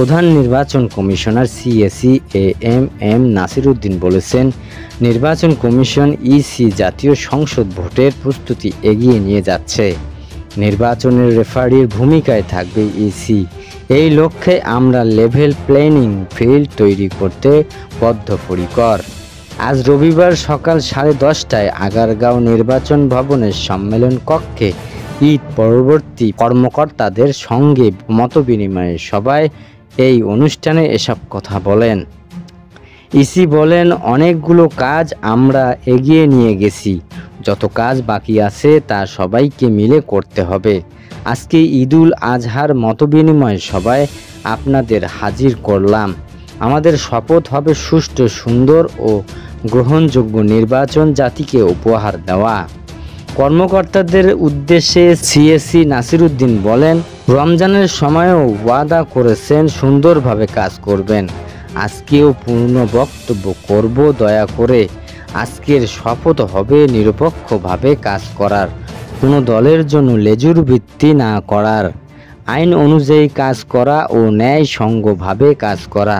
প্রধান নির্বাচন commissioner CEC M Nasir Uddin বলেছেন, নির্বাচন কমিশন ইসি জাতীয় সংসদ ভোটের প্রস্তুতি এগিয়ে নিয়ে যাচ্ছে। নির্বাচনের রেফারির ভূমিকায় থাকবে ইসি। এই লক্ষ্যে আমরা লেভেল প্লেইং ফিল্ড তৈরি করতে বদ্ধপরিকর। আজ রবিবার সকাল 10:30টায় আগারগাঁও নির্বাচন ভবনের সম্মেলন কক্ষে ঈদ পরবর্তী কর্মকর্তাদের সঙ্গে মতবিনিময়ের সভায় এই অনুষ্ঠানে এসব কথা বলেন। ইসি বলেন, অনেকগুলো কাজ আমরা এগিয়ে নিয়ে গেছি, যত কাজ বাকি আছে তা সবাইকে মিলে করতে হবে। আজকে ঈদুল আজহার মতবিনিময় সভায় আপনাদের হাজির করলাম। আমাদের শপথ হবে সুষ্ঠু, সুন্দর ও গ্রহণযোগ্য নির্বাচন জাতিকে উপহার দেওয়া। কর্মকর্তাদের উদ্দেশ্যে সিএসি নাসির উদ্দিন বলেন, রমজানের সময়ও ওয়াদা করেছেন সুন্দরভাবে কাজ করবেন। আজকেও পূর্ণ বক্তব্য করব। দয়া করে আজকের শপথ হবে নিরপেক্ষভাবে কাজ করার, কোনো দলের জন্য লেজুর ভিত্তি না করার, আইন অনুযায়ী কাজ করা ও ন্যায়সঙ্গতভাবে কাজ করা।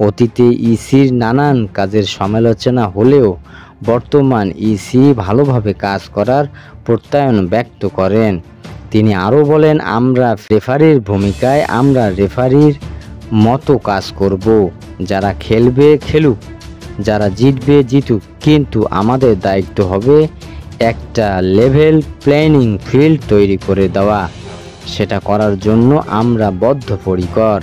অতীতে ইসির নানান কাজের সমালোচনা হলেও বর্তমান ইসি ভালোভাবে কাজ করার প্রত্যয়ন ব্যক্ত করেন। তিনি আরও বলেন, আমরা রেফারির ভূমিকায়, আমরা রেফারির মতো কাজ করব। যারা খেলবে খেলুক, যারা জিতবে জিতুক, কিন্তু আমাদের দায়িত্ব হবে একটা লেভেল প্লেইং ফিল্ড তৈরি করে দেওয়া। সেটা করার জন্য আমরা বদ্ধপরিকর।